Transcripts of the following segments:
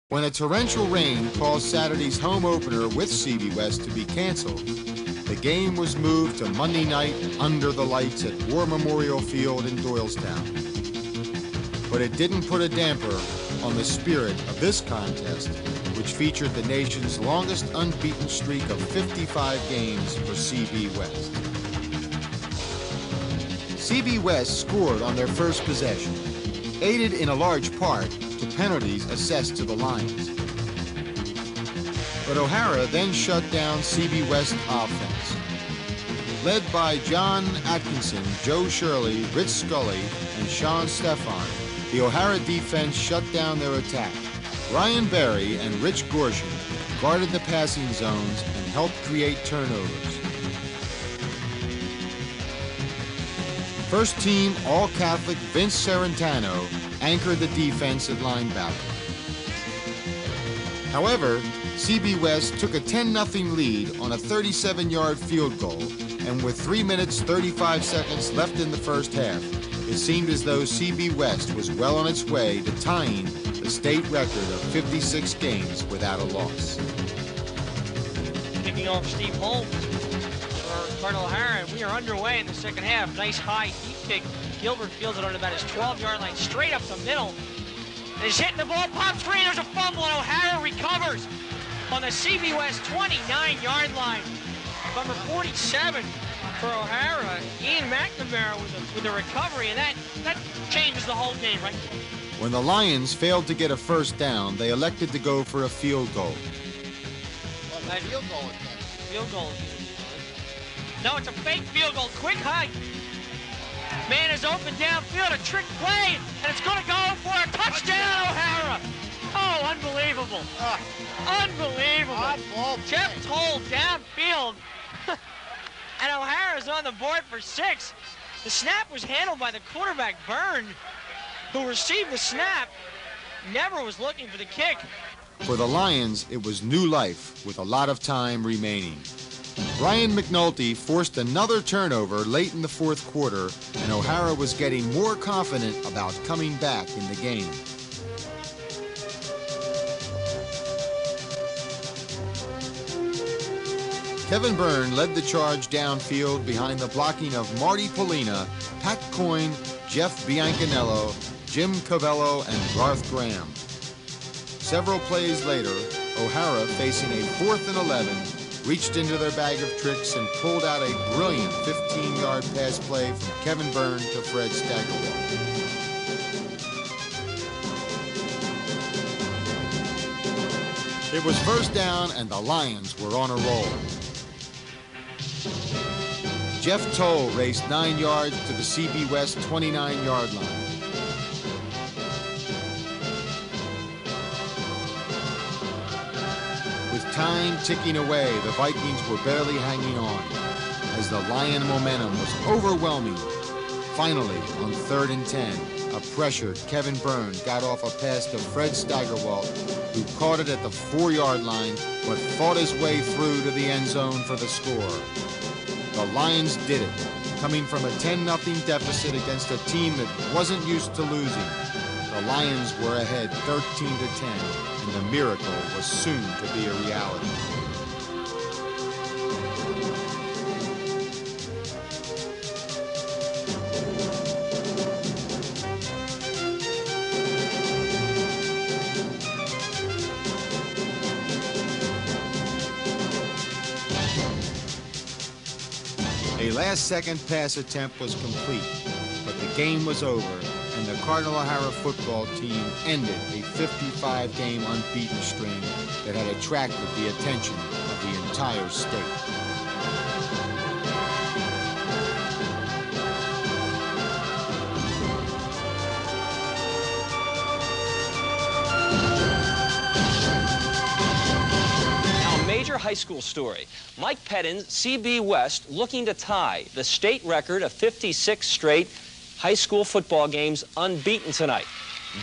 When a torrential rain caused Saturday's home opener with CB West to be canceled, the game was moved to Monday night under the lights at War Memorial Field in Doylestown. But it didn't put a damper on the spirit of this contest, which featured the nation's longest unbeaten streak of 55 games for CB West. CB West scored on their first possession, aided in a large part to penalties assessed to the Lions. But O'Hara then shut down CB West offense. Led by John Atkinson, Joe Shirley, Rich Scully, and Sean Stephan, the O'Hara defense shut down their attack. Ryan Berry and Rich Gorshin guarded the passing zones and helped create turnovers. First team All-Catholic Vince Serentano anchored the defense at linebacker. However, CB West took a 10-0 lead on a 37-yard field goal, and with 3 minutes 35 seconds left in the first half, it seemed as though CB West was well on its way to tying the state record of 56 games without a loss. Kicking off Steve Holmes for Cardinal O'Hara, and we are underway in the second half. Nice high deep kick. Gilbert fields it on about his 12-yard line, straight up the middle. And he's hitting the ball, pop screen, there's a fumble, and O'Hara recovers on the CB West 29-yard line. Number 47 for O'Hara, Ian McNamara with the recovery, and that changes the whole game, right? When the Lions failed to get a first down, they elected to go for a field goal. Well, that field goal. Field goal. No, it's a fake field goal. Quick hike. Man is open downfield, a trick play, and it's going to go for a touchdown, O'Hara. Oh, unbelievable. Unbelievable. Jeff Toll downfield, and O'Hara's on the board for 6. The snap was handled by the quarterback, Byrne, who received the snap, never was looking for the kick. For the Lions, it was new life with a lot of time remaining. Brian McNulty forced another turnover late in the fourth quarter, and O'Hara was getting more confident about coming back in the game. Kevin Byrne led the charge downfield behind the blocking of Marty Polina, Pat Coyne, Jeff Biancanello, Jim Covello, and Garth Graham. Several plays later, O'Hara, facing a 4th and 11, reached into their bag of tricks and pulled out a brilliant 15-yard pass play from Kevin Byrne to Fred Staggerwalt. It was first down, and the Lions were on a roll. Jeff Toll raced 9 yards to the CB West 29-yard line. With time ticking away, the Vikings were barely hanging on as the Lion momentum was overwhelming. Finally, on 3rd and 10, a pressured Kevin Byrne got off a pass to Fred Steigerwalt, who caught it at the 4-yard line but fought his way through to the end zone for the score. The Lions did it, coming from a 10-0 deficit against a team that wasn't used to losing. The Lions were ahead 13-10, and the miracle was soon to be a reality. A last-second pass attempt was complete, but the game was over, and the Cardinal O'Hara football team ended a 55-game unbeaten streak that had attracted the attention of the entire state. High school story. Mike Pettine, CB West, looking to tie the state record of 56 straight high school football games unbeaten tonight.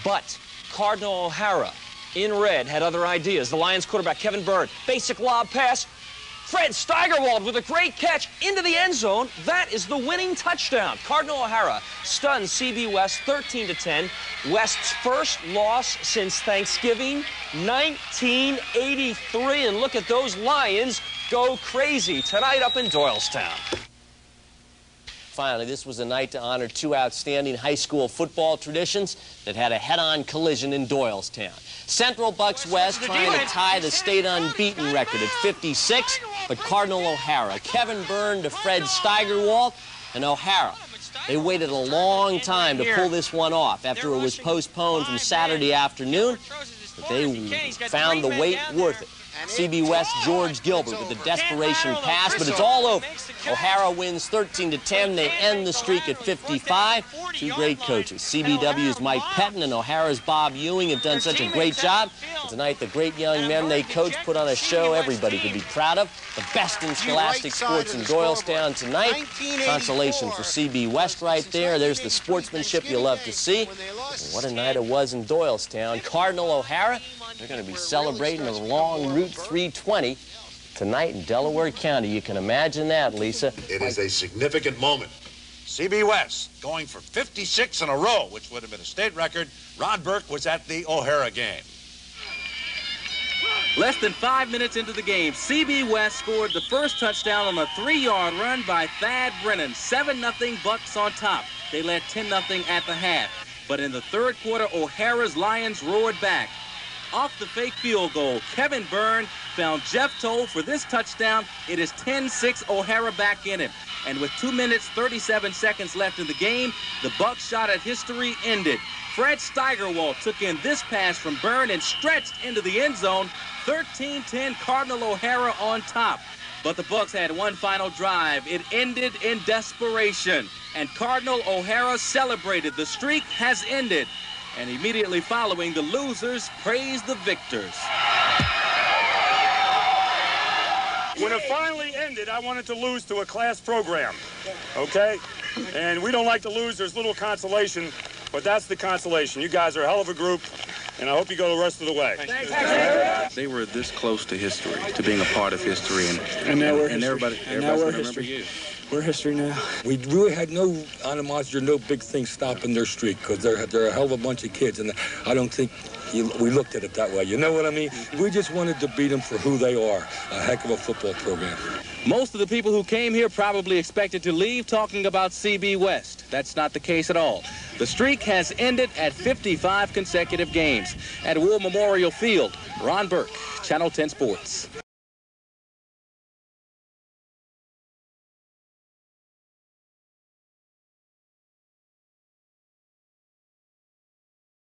But Cardinal O'Hara, in red, had other ideas. The Lions quarterback, Kevin Byrne, basic lob pass, Fred Steigerwald with a great catch into the end zone. That is the winning touchdown. Cardinal O'Hara stuns CB West 13-10. West's first loss since Thanksgiving 1983. And look at those Lions go crazy tonight up in Doylestown. Finally, this was a night to honor two outstanding high school football traditions that had a head-on collision in Doylestown. Central Bucks West trying to tie the state unbeaten record at 56, but Cardinal O'Hara, Kevin Byrne to Fred Steigerwald, and O'Hara. They waited a long time to pull this one off after it was postponed from Saturday afternoon, but they found the wait worth it. CB West George Gilbert with a desperation pass, but it's all over. O'Hara wins 13-10. They end the streak at 55. Two great coaches. CBW's Mike Pettine and O'Hara's Bob Ewing have done such a great job. And tonight, the great young men they coach put on a show everybody could be proud of. The best in scholastic sports in Doylestown tonight. Consolation for CB West right there. There's the sportsmanship you love to see. And what a night it was in Doylestown. Cardinal O'Hara, they're going to be celebrating a long Route 320 tonight in Delaware County. You can imagine that, Lisa. It is a significant moment. CB West going for 56 in a row, which would have been a state record. Ron Burke was at the O'Hara game. Less than 5 minutes into the game, CB West scored the first touchdown on a 3-yard run by Thad Brennan. 7-0 Bucks on top. They led 10-0 at the half. But in the third quarter, O'Hara's Lions roared back. Off the fake field goal, Kevin Byrne found Jeff Toll for this touchdown. It is 10-6, O'Hara back in it. And with 2 minutes, 37 seconds left in the game, the Bucks shot at history ended. Fred Steigerwald took in this pass from Byrne and stretched into the end zone. 13-10, Cardinal O'Hara on top. But the Bucks had one final drive. It ended in desperation. And Cardinal O'Hara celebrated. The streak has ended. And immediately following, the losers praised the victors. When it finally ended, I wanted to lose to a class program, okay? And we don't like to lose. There's little consolation, but that's the consolation. You guys are a hell of a group, and I hope you go the rest of the way. They were this close to history, to being a part of history, and now we're history. Everybody's going to remember you. We're history now. We really had no animosity or no big thing stopping their streak because they're a hell of a bunch of kids, and I don't think we looked at it that way. You know what I mean? We just wanted to beat them for who they are, a heck of a football program. Most of the people who came here probably expected to leave talking about CB West. That's not the case at all. The streak has ended at 55 consecutive games. At War Memorial Field, Ron Burke, Channel 10 Sports.